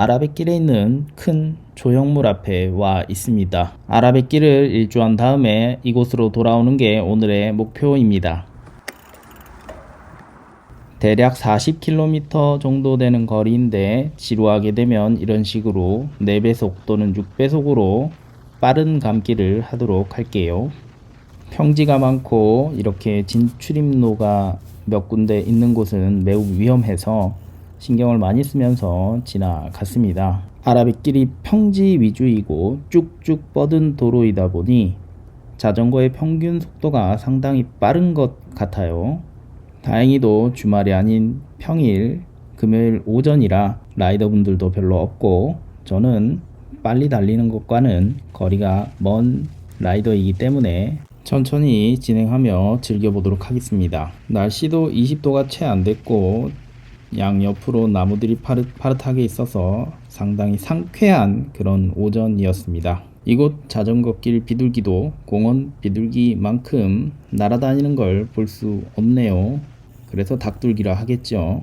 아라뱃길에 있는 큰 조형물 앞에 와 있습니다. 아라뱃길을 일주한 다음에 이곳으로 돌아오는 게 오늘의 목표입니다. 대략 40km 정도 되는 거리인데 지루하게 되면 이런 식으로 4배속 또는 6배속으로 빠른 감기를 하도록 할게요. 평지가 많고 이렇게 진출입로가 몇 군데 있는 곳은 매우 위험해서 신경을 많이 쓰면서 지나갔습니다. 아라뱃길이 평지 위주이고 쭉쭉 뻗은 도로이다 보니 자전거의 평균 속도가 상당히 빠른 것 같아요. 다행히도 주말이 아닌 평일 금요일 오전이라 라이더분들도 별로 없고 저는 빨리 달리는 것과는 거리가 먼 라이더이기 때문에 천천히 진행하며 즐겨보도록 하겠습니다. 날씨도 20도가 채 안됐고 양옆으로 나무들이 파릇파릇하게 있어서 상당히 상쾌한 그런 오전이었습니다. 이곳 자전거길 비둘기도 공원 비둘기만큼 날아다니는 걸 볼 수 없네요. 그래서 닭둘기라 하겠죠.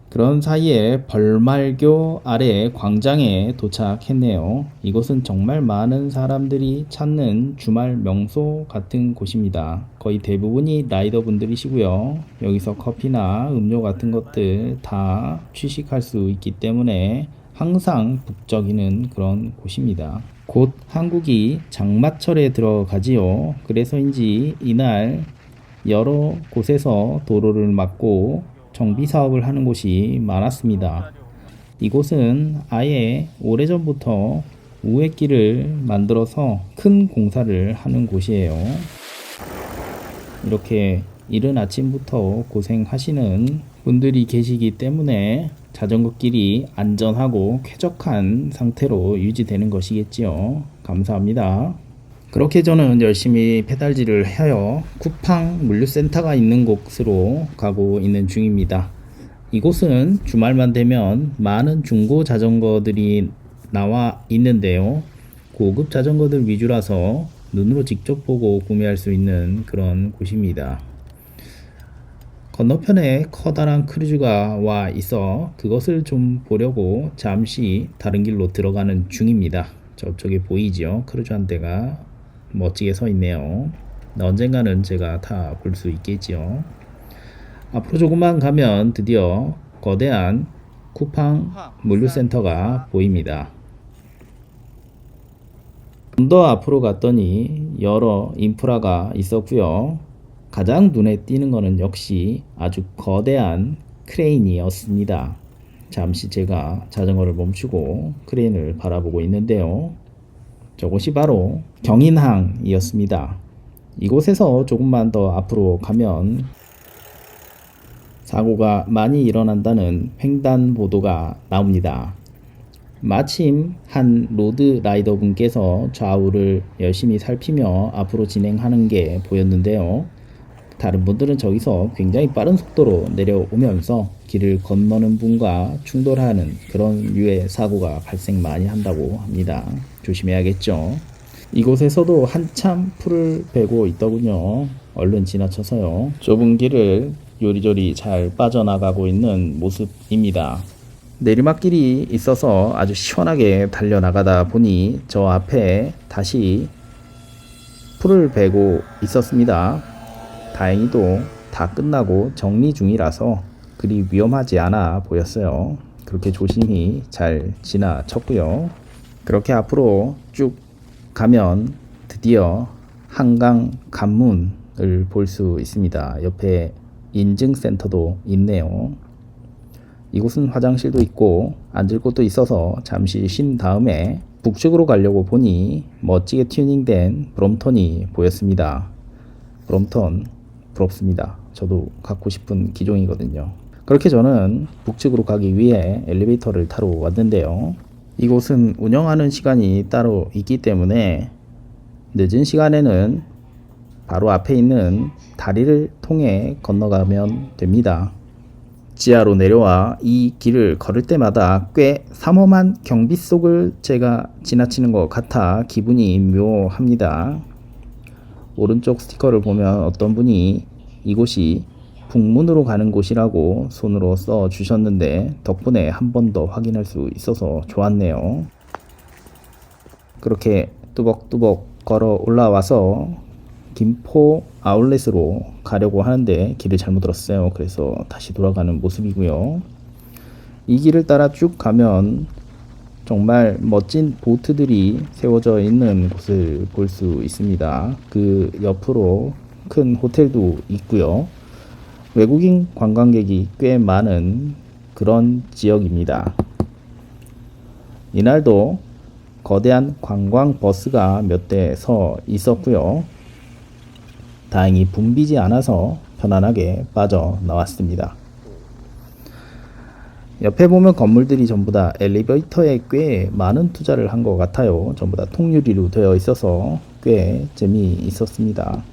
그런 사이에 벌말교 아래 광장에 도착했네요. 이곳은 정말 많은 사람들이 찾는 주말 명소 같은 곳입니다. 거의 대부분이 라이더분들이시고요. 여기서 커피나 음료 같은 것들 다 취식할 수 있기 때문에 항상 북적이는 그런 곳입니다. 곧 한국이 장마철에 들어가지요. 그래서인지 이날 여러 곳에서 도로를 막고 정비 사업을 하는 곳이 많았습니다. 이곳은 아예 오래전부터 우회길을 만들어서 큰 공사를 하는 곳이에요. 이렇게 이른 아침부터 고생하시는 분들이 계시기 때문에 자전거 길이 안전하고 쾌적한 상태로 유지되는 것이겠지요. 감사합니다. 그렇게 저는 열심히 페달질을 해요. 쿠팡 물류센터가 있는 곳으로 가고 있는 중입니다. 이곳은 주말만 되면 많은 중고 자전거들이 나와 있는데요. 고급 자전거들 위주라서 눈으로 직접 보고 구매할 수 있는 그런 곳입니다. 건너편에 커다란 크루즈가 와 있어 그것을 좀 보려고 잠시 다른 길로 들어가는 중입니다. 저쪽에 보이죠? 크루즈 한 대가 멋지게 서 있네요. 언젠가는 제가 다 볼 수 있겠지요. 앞으로 조금만 가면 드디어 거대한 쿠팡 물류센터가 보입니다. 좀 더 앞으로 갔더니 여러 인프라가 있었고요. 가장 눈에 띄는 것은 역시 아주 거대한 크레인이었습니다. 잠시 제가 자전거를 멈추고 크레인을 바라보고 있는데요. 저곳이 바로 경인항이었습니다. 이곳에서 조금만 더 앞으로 가면 사고가 많이 일어난다는 횡단보도가 나옵니다. 마침 한 로드 라이더 분께서 좌우를 열심히 살피며 앞으로 진행하는 게 보였는데요. 다른 분들은 저기서 굉장히 빠른 속도로 내려오면서 길을 건너는 분과 충돌하는 그런 류의 사고가 발생 많이 한다고 합니다. 조심해야겠죠. 이곳에서도 한참 풀을 베고 있더군요. 얼른 지나쳐서요. 좁은 길을 요리조리 잘 빠져나가고 있는 모습입니다. 내리막길이 있어서 아주 시원하게 달려나가다 보니 저 앞에 다시 풀을 베고 있었습니다. 다행히도 다 끝나고 정리 중이라서 그리 위험하지 않아 보였어요. 그렇게 조심히 잘 지나쳤고요. 그렇게 앞으로 쭉 가면 드디어 한강 관문을 볼 수 있습니다. 옆에 인증센터도 있네요. 이곳은 화장실도 있고 앉을 곳도 있어서 잠시 쉰 다음에 북측으로 가려고 보니 멋지게 튜닝된 브롬톤이 보였습니다. 브롬톤 부럽습니다. 저도 갖고 싶은 기종이거든요. 그렇게 저는 북측으로 가기 위해 엘리베이터를 타러 왔는데요. 이곳은 운영하는 시간이 따로 있기 때문에 늦은 시간에는 바로 앞에 있는 다리를 통해 건너가면 됩니다. 지하로 내려와 이 길을 걸을 때마다 꽤 삼엄한 경비 속을 제가 지나치는 것 같아 기분이 묘합니다. 오른쪽 스티커를 보면 어떤 분이 이곳이 북문으로 가는 곳이라고 손으로 써 주셨는데 덕분에 한 번 더 확인할 수 있어서 좋았네요. 그렇게 뚜벅뚜벅 걸어 올라와서 김포 아울렛으로 가려고 하는데 길을 잘못 들었어요. 그래서 다시 돌아가는 모습이고요. 이 길을 따라 쭉 가면 정말 멋진 보트들이 세워져 있는 곳을 볼 수 있습니다. 그 옆으로 큰 호텔도 있고요. 외국인 관광객이 꽤 많은 그런 지역입니다. 이날도 거대한 관광 버스가 몇 대 서 있었고요. 다행히 붐비지 않아서 편안하게 빠져나왔습니다. 옆에 보면 건물들이 전부 다 엘리베이터에 꽤 많은 투자를 한 것 같아요. 전부 다 통유리로 되어 있어서 꽤 재미있었습니다.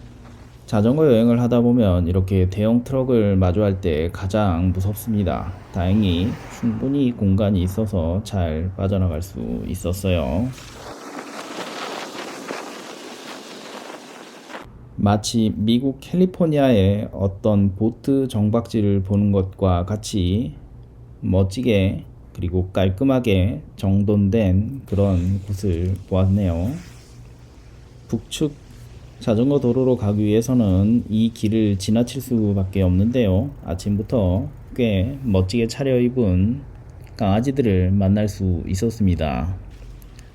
자전거 여행을 하다 보면 이렇게 대형 트럭을 마주할 때 가장 무섭습니다. 다행히 충분히 공간이 있어서 잘 빠져나갈 수 있었어요. 마치 미국 캘리포니아의 어떤 보트 정박지를 보는 것과 같이 멋지게 그리고 깔끔하게 정돈된 그런 곳을 보았네요. 북측 자전거 도로로 가기 위해서는 이 길을 지나칠 수밖에 없는데요. 아침부터 꽤 멋지게 차려입은 강아지들을 만날 수 있었습니다.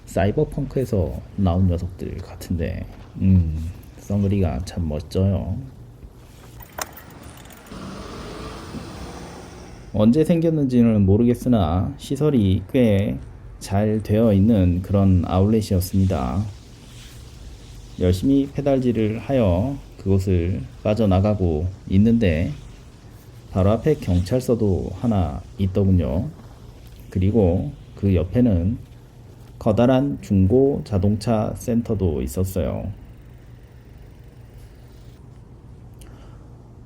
사이버펑크에서 나온 녀석들 같은데 썬그리가 참 멋져요. 언제 생겼는지는 모르겠으나 시설이 꽤 잘 되어 있는 그런 아울렛이었습니다. 열심히 페달질을 하여 그곳을 빠져나가고 있는데 바로 앞에 경찰서도 하나 있더군요. 그리고 그 옆에는 커다란 중고 자동차 센터도 있었어요.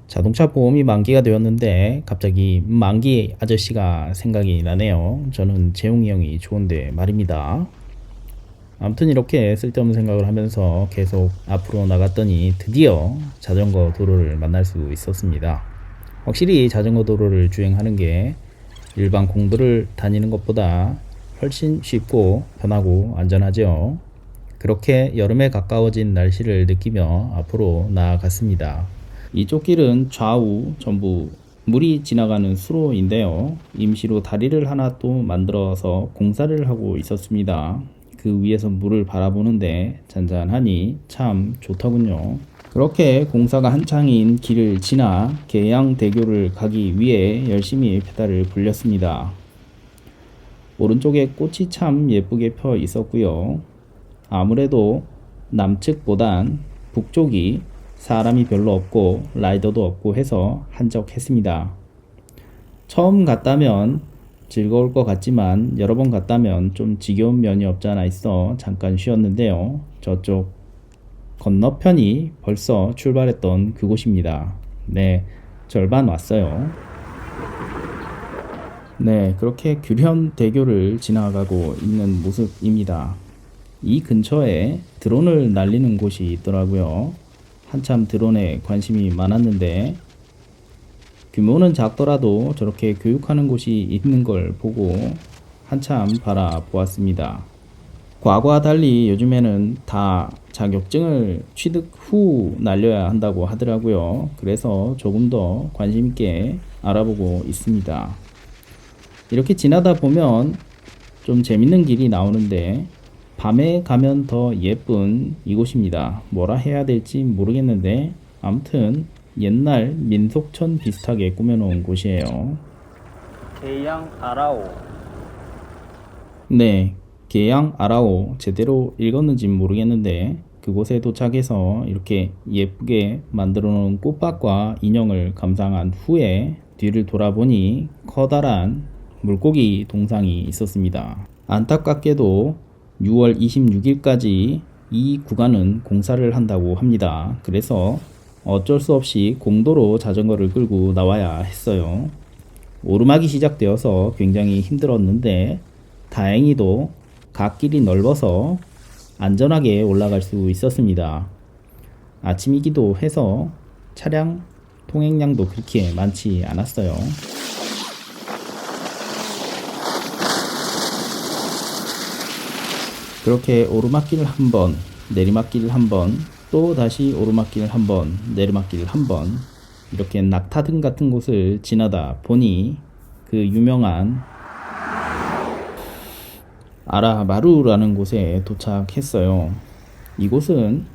자동차 보험이 만기가 되었는데 갑자기 만기 아저씨가 생각이 나네요. 저는 재용이 형이 좋은데 말입니다. 아무튼 이렇게 쓸데없는 생각을 하면서 계속 앞으로 나갔더니 드디어 자전거 도로를 만날 수 있었습니다. 확실히 자전거 도로를 주행하는 게 일반 공도를 다니는 것보다 훨씬 쉽고 편하고 안전하죠. 그렇게 여름에 가까워진 날씨를 느끼며 앞으로 나아갔습니다. 이쪽 길은 좌우 전부 물이 지나가는 수로인데요. 임시로 다리를 하나 또 만들어서 공사를 하고 있었습니다. 그 위에서 물을 바라보는데 잔잔하니 참 좋더군요. 그렇게 공사가 한창인 길을 지나 계양대교를 가기 위해 열심히 페달을 굴렸습니다. 오른쪽에 꽃이 참 예쁘게 펴 있었고요. 아무래도 남측보단 북쪽이 사람이 별로 없고 라이더도 없고 해서 한적했습니다. 처음 갔다면 즐거울 것 같지만 여러 번 갔다면 좀 지겨운 면이 없지 않아 있어 잠깐 쉬었는데요. 저쪽 건너편이 벌써 출발했던 그곳입니다. 네, 절반 왔어요. 네, 그렇게 규련대교를 지나가고 있는 모습입니다. 이 근처에 드론을 날리는 곳이 있더라고요. 한참 드론에 관심이 많았는데 규모는 작더라도 저렇게 교육하는 곳이 있는 걸 보고 한참 바라보았습니다. 과거와 달리 요즘에는 다 자격증을 취득 후 날려야 한다고 하더라고요. 그래서 조금 더 관심 있게 알아보고 있습니다. 이렇게 지나다 보면 좀 재밌는 길이 나오는데 밤에 가면 더 예쁜 이곳입니다. 뭐라 해야 될지 모르겠는데 아무튼 옛날 민속촌 비슷하게 꾸며놓은 곳이에요. 계양 아라오. 네, 계양 아라오 제대로 읽었는지 모르겠는데 그곳에 도착해서 이렇게 예쁘게 만들어 놓은 꽃밭과 인형을 감상한 후에 뒤를 돌아보니 커다란 물고기 동상이 있었습니다. 안타깝게도 6월 26일까지 이 구간은 공사를 한다고 합니다. 그래서 어쩔 수 없이 공도로 자전거를 끌고 나와야 했어요. 오르막이 시작되어서 굉장히 힘들었는데 다행히도 갓길이 넓어서 안전하게 올라갈 수 있었습니다. 아침이기도 해서 차량 통행량도 그렇게 많지 않았어요. 그렇게 오르막길 한 번, 내리막길 한 번, 또 다시 오르막길 한 번, 내리막길 한 번, 이렇게 낙타등 같은 곳을 지나다 보니 그 유명한 아라마루라는 곳에 도착했어요. 이곳은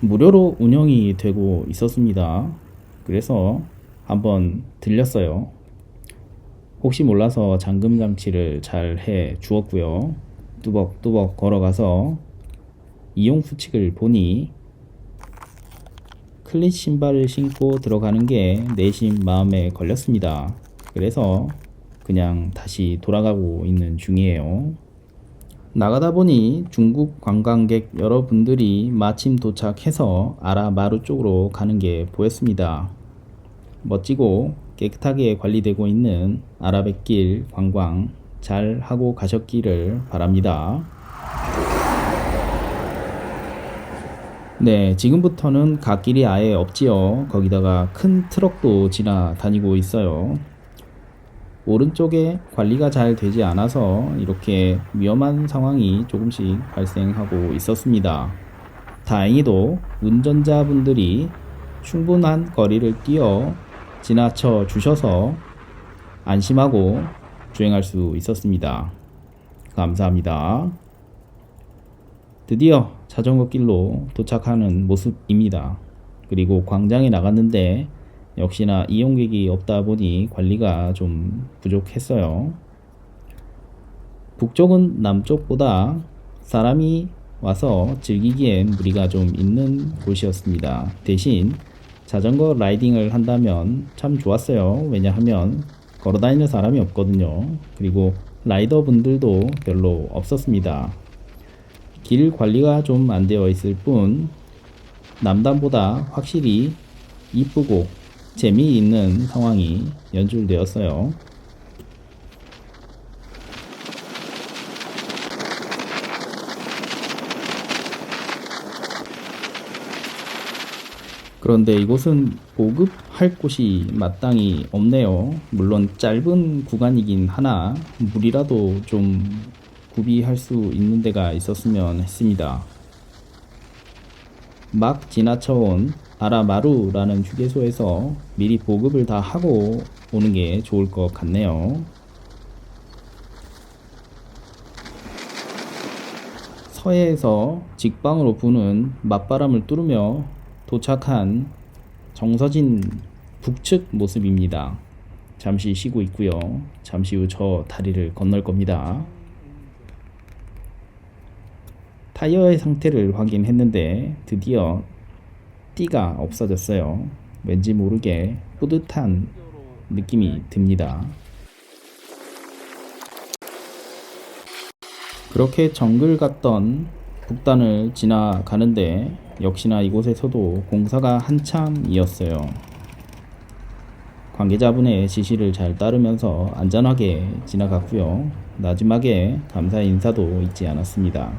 무료로 운영이 되고 있었습니다. 그래서 한번 들렸어요. 혹시 몰라서 잠금 장치를 잘 해 주었고요. 뚜벅뚜벅 걸어가서 이용 수칙을 보니 클릿 신발을 신고 들어가는 게 내심 마음에 걸렸습니다. 그래서 그냥 다시 돌아가고 있는 중이에요. 나가다 보니 중국 관광객 여러분들이 마침 도착해서 아라마루 쪽으로 가는 게 보였습니다. 멋지고 깨끗하게 관리되고 있는 아라뱃길 관광 잘 하고 가셨기를 바랍니다. 네, 지금부터는 갓길이 아예 없지요. 거기다가 큰 트럭도 지나다니고 있어요. 오른쪽에 관리가 잘 되지 않아서 이렇게 위험한 상황이 조금씩 발생하고 있었습니다. 다행히도 운전자분들이 충분한 거리를 뛰어 지나쳐 주셔서 안심하고 주행할 수 있었습니다. 감사합니다. 드디어 자전거 길로 도착하는 모습입니다. 그리고 광장에 나갔는데 역시나 이용객이 없다 보니 관리가 좀 부족했어요. 북쪽은 남쪽보다 사람이 와서 즐기기엔 무리가 좀 있는 곳이었습니다. 대신 자전거 라이딩을 한다면 참 좋았어요. 왜냐하면 걸어다니는 사람이 없거든요. 그리고 라이더 분들도 별로 없었습니다. 길 관리가 좀 안 되어 있을 뿐 남단보다 확실히 이쁘고 재미있는 상황이 연출되었어요. 그런데 이곳은 보급할 곳이 마땅히 없네요. 물론 짧은 구간이긴 하나 물이라도 좀 구비할 수 있는 데가 있었으면 했습니다. 막 지나쳐온 아라마루라는 휴게소에서 미리 보급을 다 하고 오는 게 좋을 것 같네요. 서해에서 직방으로 부는 맞바람을 뚫으며 도착한 정서진 북측 모습입니다. 잠시 쉬고 있고요. 잠시 후 저 다리를 건널 겁니다. 타이어의 상태를 확인했는데 드디어 띠가 없어졌어요. 왠지 모르게 뿌듯한 느낌이 듭니다. 그렇게 정글 갔던 북단을 지나가는데 역시나 이곳에서도 공사가 한참이었어요. 관계자분의 지시를 잘 따르면서 안전하게 지나갔고요. 마지막에 감사 인사도 잊지 않았습니다.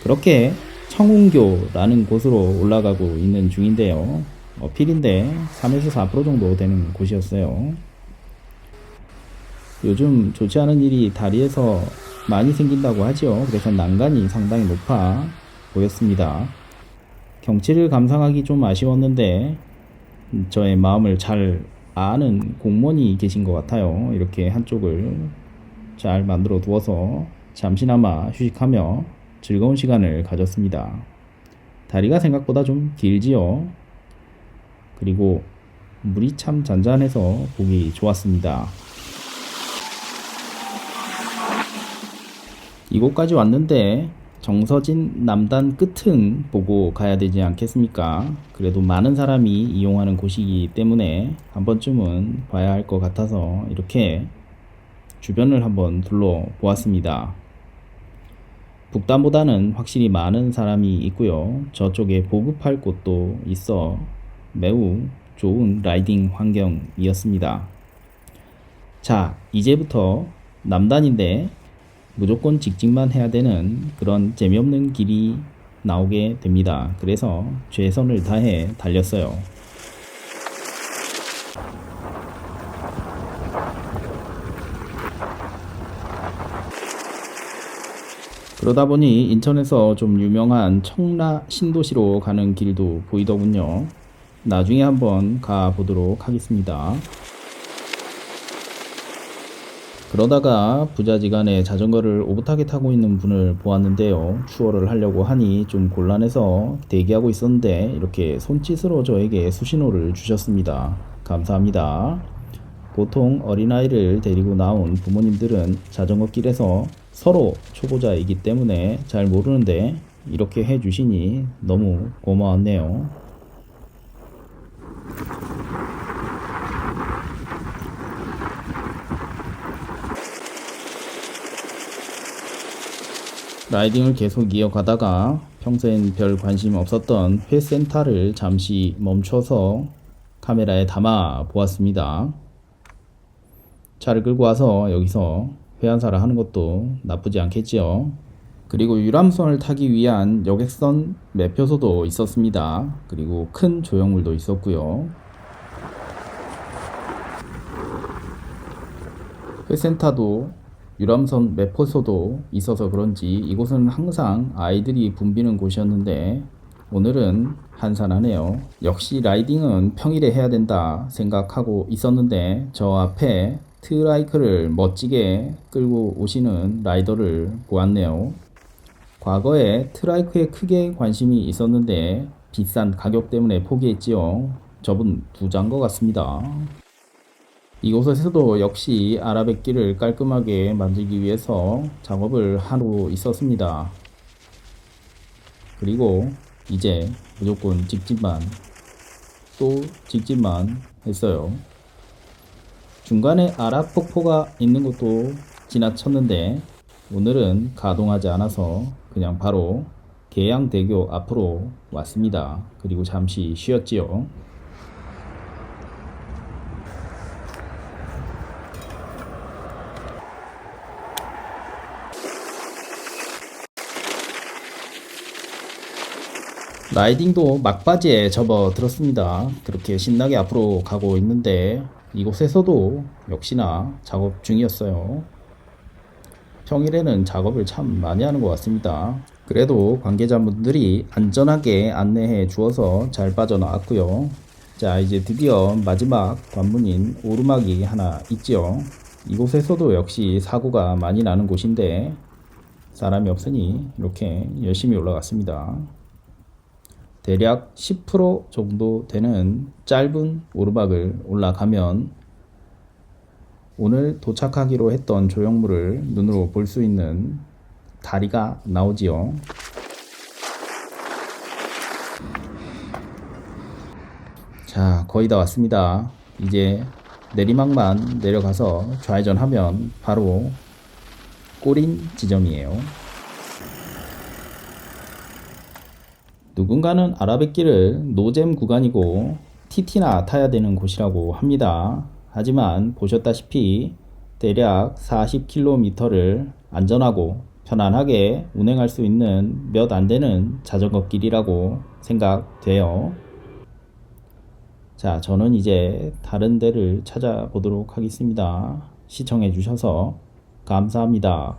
그렇게 청운교라는 곳으로 올라가고 있는 중인데요. 어필인데 3에서 4% 정도 되는 곳이었어요. 요즘 좋지 않은 일이 다리에서 많이 생긴다고 하죠. 그래서 난간이 상당히 높아 보였습니다. 경치를 감상하기 좀 아쉬웠는데 저의 마음을 잘 아는 공무원이 계신 것 같아요. 이렇게 한쪽을 잘 만들어 두어서 잠시나마 휴식하며 즐거운 시간을 가졌습니다. 다리가 생각보다 좀 길지요. 그리고 물이 참 잔잔해서 보기 좋았습니다. 이곳까지 왔는데 정서진 남단 끝은 보고 가야 되지 않겠습니까? 그래도 많은 사람이 이용하는 곳이기 때문에 한 번쯤은 봐야 할 것 같아서 이렇게 주변을 한번 둘러보았습니다. 북단보다는 확실히 많은 사람이 있고요. 저쪽에 보급할 곳도 있어 매우 좋은 라이딩 환경이었습니다. 자, 이제부터 남단인데 무조건 직진만 해야 되는 그런 재미없는 길이 나오게 됩니다. 그래서 최선을 다해 달렸어요. 그러다 보니 인천에서 좀 유명한 청라 신도시로 가는 길도 보이더군요. 나중에 한번 가보도록 하겠습니다. 그러다가 부자지간에 자전거를 오붓하게 타고 있는 분을 보았는데요. 추월을 하려고 하니 좀 곤란해서 대기하고 있었는데 이렇게 손짓으로 저에게 수신호를 주셨습니다. 감사합니다. 보통 어린아이를 데리고 나온 부모님들은 자전거 길에서 서로 초보자이기 때문에 잘 모르는데 이렇게 해주시니 너무 고마웠네요. 라이딩을 계속 이어가다가 평소엔 별 관심 없었던 회센터를 잠시 멈춰서 카메라에 담아 보았습니다. 차를 끌고 와서 여기서 회한사를 하는 것도 나쁘지 않겠지요. 그리고 유람선을 타기 위한 여객선 매표소도 있었습니다. 그리고 큰 조형물도 있었고요. 회센터도 유람선 매표소도 있어서 그런지 이곳은 항상 아이들이 붐비는 곳이었는데 오늘은 한산하네요. 역시 라이딩은 평일에 해야 된다 생각하고 있었는데 저 앞에 트라이크를 멋지게 끌고 오시는 라이더를 보았네요. 과거에 트라이크에 크게 관심이 있었는데 비싼 가격 때문에 포기했지요. 저분 부자인 것 같습니다. 이곳에서도 역시 아라뱃길을 깔끔하게 만들기 위해서 작업을 하고 있었습니다. 그리고 이제 무조건 직진만 또 직진만 했어요. 중간에 아라폭포가 있는 것도 지나쳤는데 오늘은 가동하지 않아서 그냥 바로 계양대교 앞으로 왔습니다. 그리고 잠시 쉬었지요. 라이딩도 막바지에 접어들었습니다. 그렇게 신나게 앞으로 가고 있는데 이곳에서도 역시나 작업 중이었어요. 평일에는 작업을 참 많이 하는 것 같습니다. 그래도 관계자분들이 안전하게 안내해 주어서 잘 빠져나왔고요. 자, 이제 드디어 마지막 관문인 오르막이 하나 있지요. 이곳에서도 역시 사고가 많이 나는 곳인데 사람이 없으니 이렇게 열심히 올라갔습니다. 대략 10% 정도 되는 짧은 오르막을 올라가면 오늘 도착하기로 했던 조형물을 눈으로 볼 수 있는 다리가 나오지요. 자, 거의 다 왔습니다. 이제 내리막만 내려가서 좌회전하면 바로 꼬린 지점이에요. 누군가는 아라뱃길을 노잼 구간이고 TT나 타야 되는 곳이라고 합니다. 하지만 보셨다시피 대략 40km를 안전하고 편안하게 운행할 수 있는 몇 안 되는 자전거 길이라고 생각돼요. 자, 저는 이제 다른 데를 찾아보도록 하겠습니다. 시청해 주셔서 감사합니다.